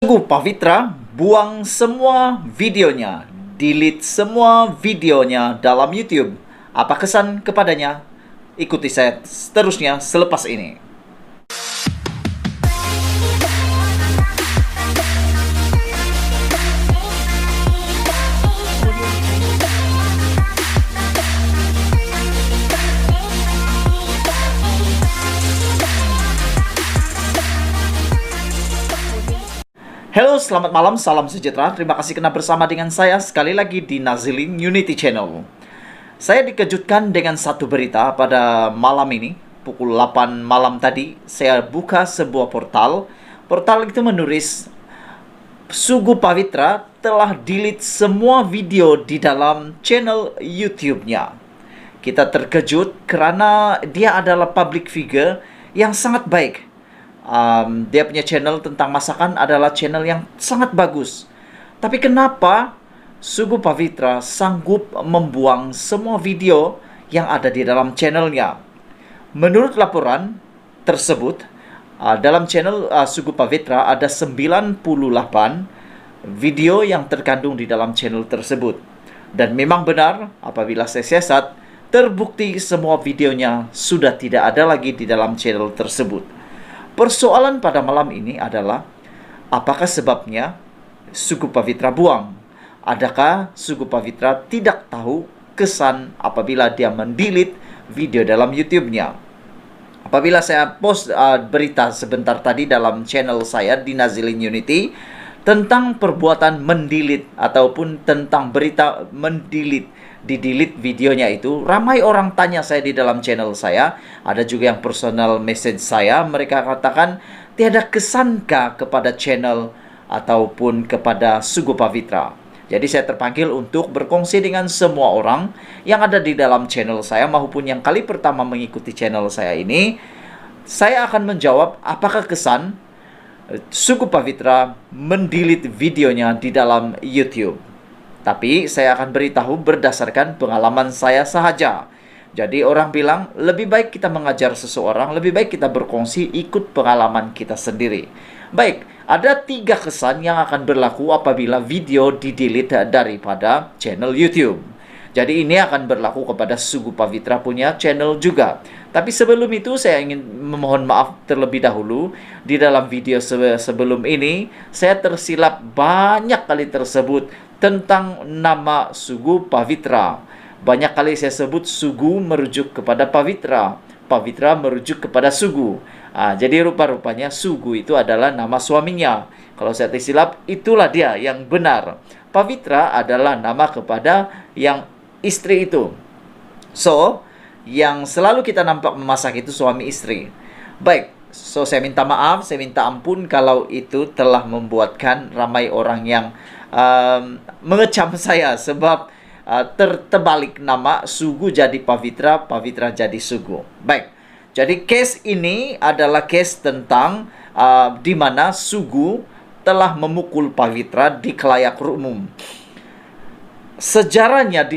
Sugu Pavitra buang semua videonya, delete semua videonya dalam YouTube. Apa kesan kepadanya? Ikuti saya seterusnya selepas ini. Halo, selamat malam, salam sejahtera. Terima kasih kena bersama dengan saya sekali lagi di Nazilin Unity Channel. Saya dikejutkan dengan satu berita pada malam ini, pukul 8 malam tadi. Saya buka sebuah portal. Portal itu menulis, Sugu Pavitra telah delete semua video di dalam channel YouTube-nya. Kita terkejut karena dia adalah public figure yang sangat baik. Dia punya channel tentang masakan adalah channel yang sangat bagus. Tapi kenapa Sugu Pavitra sanggup membuang semua video yang ada di dalam channelnya? Menurut laporan tersebut, dalam channel Sugu Pavitra ada 98 video yang terkandung di dalam channel tersebut. Dan memang benar, apabila saya siasat, terbukti semua videonya sudah tidak ada lagi di dalam channel tersebut. Persoalan pada malam ini adalah, apakah sebabnya Sugu Pavitra buang? Adakah Sugu Pavitra tidak tahu kesan apabila dia mendelete video dalam YouTube-nya? Apabila saya post berita sebentar tadi dalam channel saya di Nazilin Unity tentang perbuatan mendelete ataupun tentang berita didelete videonya itu, ramai orang tanya saya di dalam channel saya. Ada juga yang personal message saya. Mereka katakan, tiada kesankah kepada channel ataupun kepada Sugu Pavitra? Jadi saya terpanggil untuk berkongsi dengan semua orang yang ada di dalam channel saya maupun yang kali pertama mengikuti channel saya ini. Saya akan menjawab apakah kesan Sugu Pavitra mendelete videonya di dalam YouTube. Tapi saya akan beritahu berdasarkan pengalaman saya sahaja. Jadi orang bilang, lebih baik kita mengajar seseorang, lebih baik kita berkongsi ikut pengalaman kita sendiri. Baik, ada 3 kesan yang akan berlaku apabila video di-delete daripada channel YouTube. Jadi ini akan berlaku kepada Sugu Pavitra punya channel juga. Tapi sebelum itu saya ingin memohon maaf terlebih dahulu. Di dalam video sebelum ini, saya tersilap banyak kali tersebut tentang nama Sugu Pavitra. Banyak kali saya sebut Sugu merujuk kepada Pavitra, Pavitra merujuk kepada Sugu. Jadi rupa-rupanya Sugu itu adalah nama suaminya. Kalau saya tersilap, itulah dia yang benar. Pavitra adalah nama kepada yang istri itu. So, yang selalu kita nampak memasak itu suami istri. Baik, so saya minta maaf, saya minta ampun kalau itu telah membuatkan ramai orang yang mengecam saya sebab terbalik nama, Sugu jadi Pavitra, Pavitra jadi Sugu. Baik, jadi case ini adalah case tentang di mana Sugu telah memukul Pavitra di khalayak umum. Sejarahnya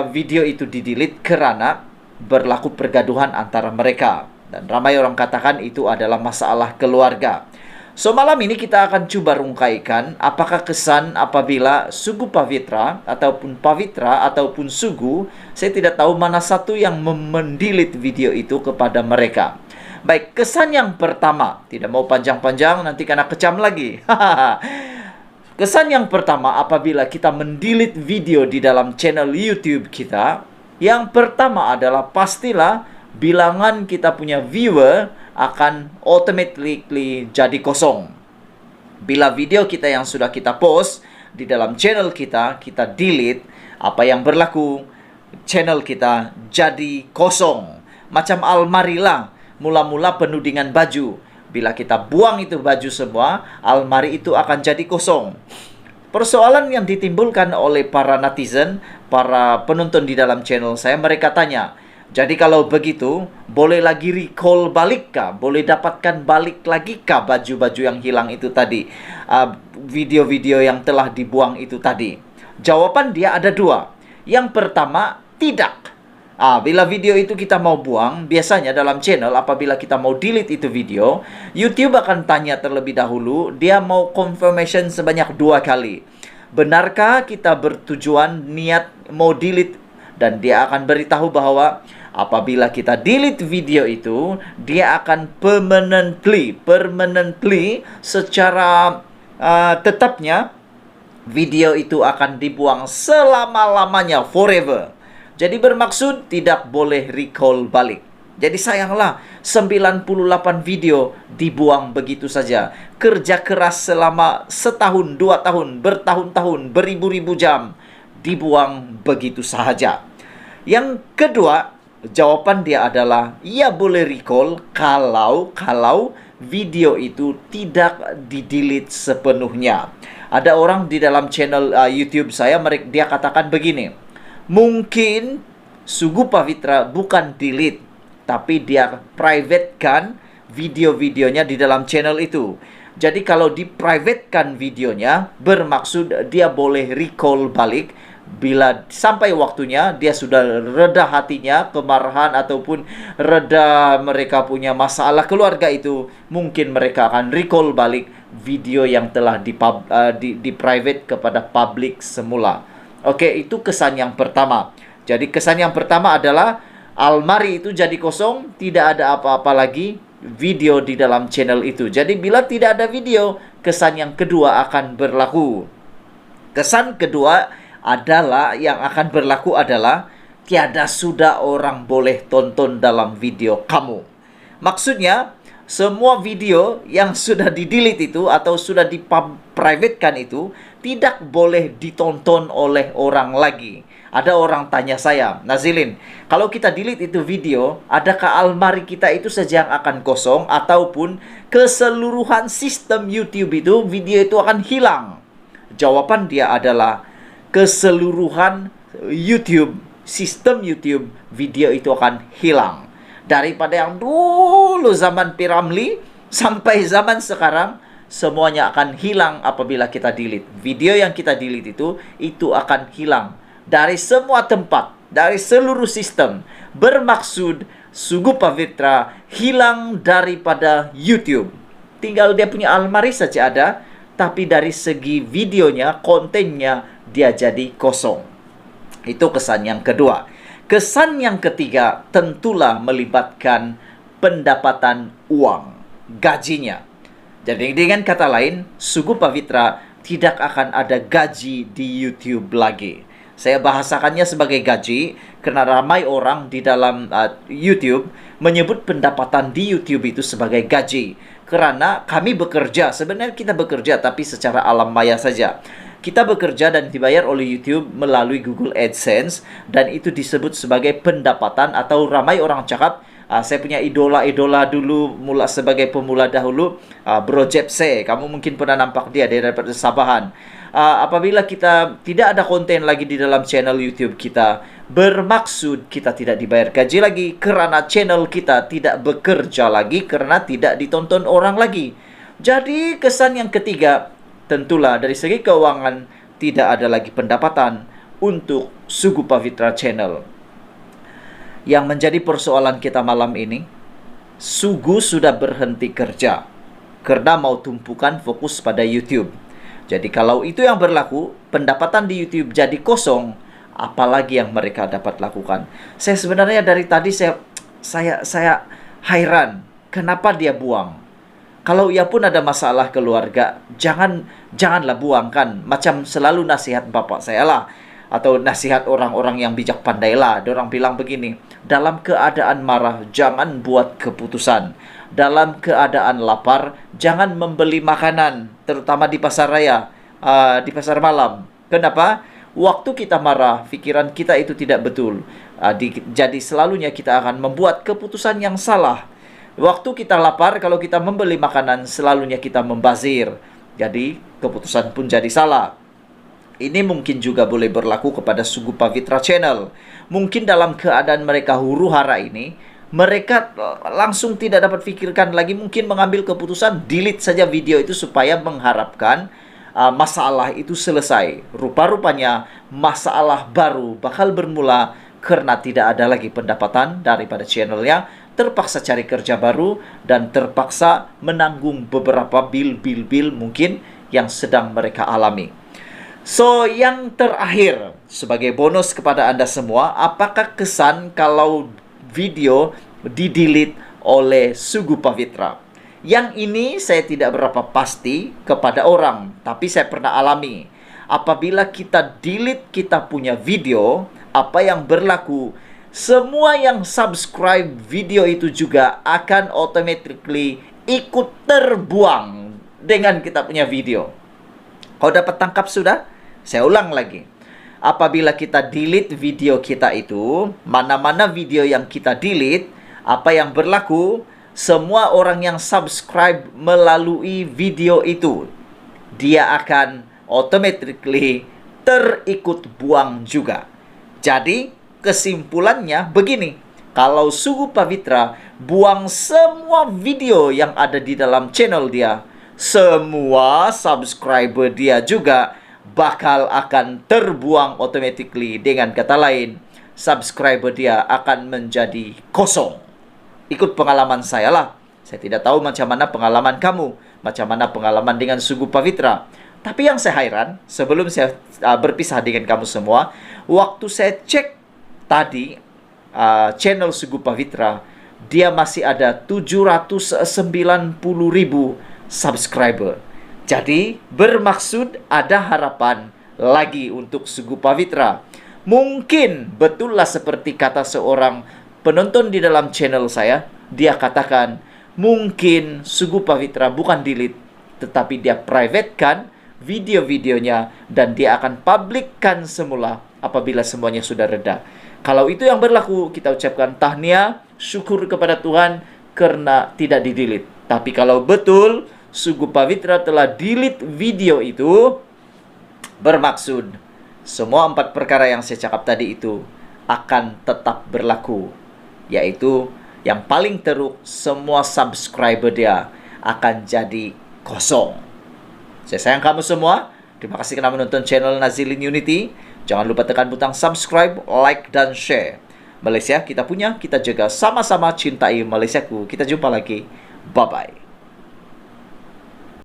video itu di-delete karena berlaku pergaduhan antara mereka. Dan ramai orang katakan itu adalah masalah keluarga. So, malam ini kita akan coba rungkaikan apakah kesan apabila Sugu Pavitra ataupun Pavitra ataupun Sugu, saya tidak tahu mana satu yang mendelete video itu kepada mereka. Baik, kesan yang pertama, tidak mau panjang-panjang nanti kena kecam lagi. Kesan yang pertama apabila kita mendelete video di dalam channel YouTube kita, yang pertama adalah pastilah bilangan kita punya viewer akan automatically jadi kosong. Bila video kita yang sudah kita post di dalam channel kita, kita delete, apa yang berlaku? Channel kita jadi kosong. Macam almari lah, mula-mula penuh dengan baju. Bila kita buang itu baju semua, almari itu akan jadi kosong. Persoalan yang ditimbulkan oleh para netizen, para penonton di dalam channel saya, mereka tanya, jadi kalau begitu, boleh lagi recall balik kah? Boleh dapatkan balik lagi kah baju-baju yang hilang itu tadi? Video-video yang telah dibuang itu tadi? Jawaban dia ada 2. Yang pertama, tidak. Bila video itu kita mau buang, biasanya dalam channel apabila kita mau delete itu video, YouTube akan tanya terlebih dahulu, dia mau confirmation sebanyak 2 kali. Benarkah kita bertujuan niat mau delete? Dan dia akan beritahu bahwa apabila kita delete video itu, dia akan permanently secara tetapnya video itu akan dibuang selama-lamanya, forever. Jadi bermaksud tidak boleh recall balik. Jadi sayanglah 98 video dibuang begitu saja. Kerja keras selama setahun, 2 tahun, bertahun-tahun, beribu-ribu jam dibuang begitu saja. Yang kedua, jawaban dia adalah ia boleh recall kalau video itu tidak di-delete sepenuhnya. Ada orang di dalam channel YouTube saya, dia katakan begini, mungkin Sugu Pavitra bukan delete, tapi dia privatekan video-videonya di dalam channel itu. Jadi kalau di-privatekan videonya, bermaksud dia boleh recall balik bila sampai waktunya dia sudah reda hatinya, kemarahan ataupun reda mereka punya masalah keluarga itu, mungkin mereka akan recall balik video yang telah di-private kepada publik semula. Oke, itu kesan yang pertama. Jadi kesan yang pertama adalah almari itu jadi kosong, tidak ada apa-apa lagi video di dalam channel itu. Jadi bila tidak ada video, kesan yang kedua akan berlaku. Kesan kedua adalah yang akan berlaku adalah tiada sudah orang boleh tonton dalam video kamu. Maksudnya semua video yang sudah di-delete itu atau sudah di-privatekan itu tidak boleh ditonton oleh orang lagi. Ada orang tanya saya, Nazilin, kalau kita delete itu video, adakah almari kita itu saja yang akan kosong ataupun keseluruhan sistem YouTube itu, video itu akan hilang? Jawaban dia adalah keseluruhan YouTube, sistem YouTube, video itu akan hilang. Daripada yang dulu zaman Piramli sampai zaman sekarang, semuanya akan hilang apabila kita delete. Video yang kita delete itu akan hilang dari semua tempat, dari seluruh sistem. Bermaksud Sugu Pavitra hilang daripada YouTube. Tinggal dia punya almari saja ada, tapi dari segi videonya, kontennya, dia jadi kosong. Itu kesan yang kedua. Kesan yang ketiga tentulah melibatkan pendapatan uang, gajinya. Jadi dengan kata lain, Sugu Pavitra tidak akan ada gaji di YouTube lagi. Saya bahasakannya sebagai gaji karena ramai orang di dalam YouTube menyebut pendapatan di YouTube itu sebagai gaji. Karena kami bekerja, sebenarnya kita bekerja tapi secara alam maya saja. Kita bekerja dan dibayar oleh YouTube melalui Google AdSense dan itu disebut sebagai pendapatan atau ramai orang cakap, saya punya idola dulu sebagai pemula dahulu, Bro Jepse. Kamu mungkin pernah nampak dia dari Sabahan. Apabila kita tidak ada konten lagi di dalam channel YouTube kita, bermaksud kita tidak dibayar gaji lagi karena channel kita tidak bekerja lagi karena tidak ditonton orang lagi. Jadi kesan yang ketiga, tentulah dari segi keuangan tidak ada lagi pendapatan untuk Sugu Pavitra Channel. Yang menjadi persoalan kita malam ini, Sugu sudah berhenti kerja karena mau tumpukan fokus pada YouTube. Jadi kalau itu yang berlaku, pendapatan di YouTube jadi kosong, apalagi yang mereka dapat lakukan. Saya sebenarnya dari tadi saya hairan, kenapa dia buang? Kalau ia pun ada masalah keluarga, janganlah buangkan. Macam selalu nasihat bapak saya lah, atau nasihat orang-orang yang bijak pandai lah. Dorang bilang begini, dalam keadaan marah, jangan buat keputusan. Dalam keadaan lapar, jangan membeli makanan, terutama di pasar raya, di pasar malam. Kenapa? Waktu kita marah, pikiran kita itu tidak betul. Jadi selalunya kita akan membuat keputusan yang salah. Waktu kita lapar, kalau kita membeli makanan, selalunya kita membazir. Jadi, keputusan pun jadi salah. Ini mungkin juga boleh berlaku kepada Sugu Pavitra Channel. Mungkin dalam keadaan mereka huru-hara ini, mereka langsung tidak dapat pikirkan lagi, mungkin mengambil keputusan, delete saja video itu supaya mengharapkan masalah itu selesai. Rupa-rupanya, masalah baru bakal bermula karena tidak ada lagi pendapatan daripada channelnya, terpaksa cari kerja baru, dan terpaksa menanggung beberapa bil mungkin yang sedang mereka alami. So, yang terakhir, sebagai bonus kepada Anda semua, apakah kesan kalau video di-delete oleh Sugu Pavitra? Yang ini saya tidak berapa pasti kepada orang, tapi saya pernah alami. Apabila kita delete kita punya video, apa yang berlaku? Semua yang subscribe video itu juga akan automatically ikut terbuang dengan kita punya video. Kau dapat tangkap sudah? Saya ulang lagi. Apabila kita delete video kita itu, mana-mana video yang kita delete, apa yang berlaku? Semua orang yang subscribe melalui video itu, dia akan automatically terikut buang juga. Jadi, kesimpulannya begini. Kalau Sugu Pavitra buang semua video yang ada di dalam channel dia, semua subscriber dia juga bakal akan terbuang automatically. Dengan kata lain, subscriber dia akan menjadi kosong. Ikut pengalaman saya lah. Saya tidak tahu macam mana pengalaman kamu, macam mana pengalaman dengan Sugu Pavitra. Tapi yang saya heran, sebelum saya berpisah dengan kamu semua, waktu saya cek tadi channel Sugu Pavitra, dia masih ada 790.000 subscriber. Jadi bermaksud ada harapan lagi untuk Sugu Pavitra. Mungkin betullah seperti kata seorang penonton di dalam channel saya. Dia katakan mungkin Sugu Pavitra bukan delete, tetapi dia privatekan video-videonya dan dia akan publikkan semula apabila semuanya sudah reda. Kalau itu yang berlaku, kita ucapkan tahniah, syukur kepada Tuhan karena tidak di-delete. Tapi kalau betul Sugu Pavitra telah delete video itu, bermaksud semua 4 perkara yang saya cakap tadi itu akan tetap berlaku. Yaitu yang paling teruk, semua subscriber dia akan jadi kosong. Saya sayang kamu semua. Terima kasih karena menonton channel Nazilin Unity. Jangan lupa tekan butang subscribe, like, dan share. Malaysia kita punya, kita jaga, sama-sama cintai Malaysiaku. Kita jumpa lagi. Bye-bye.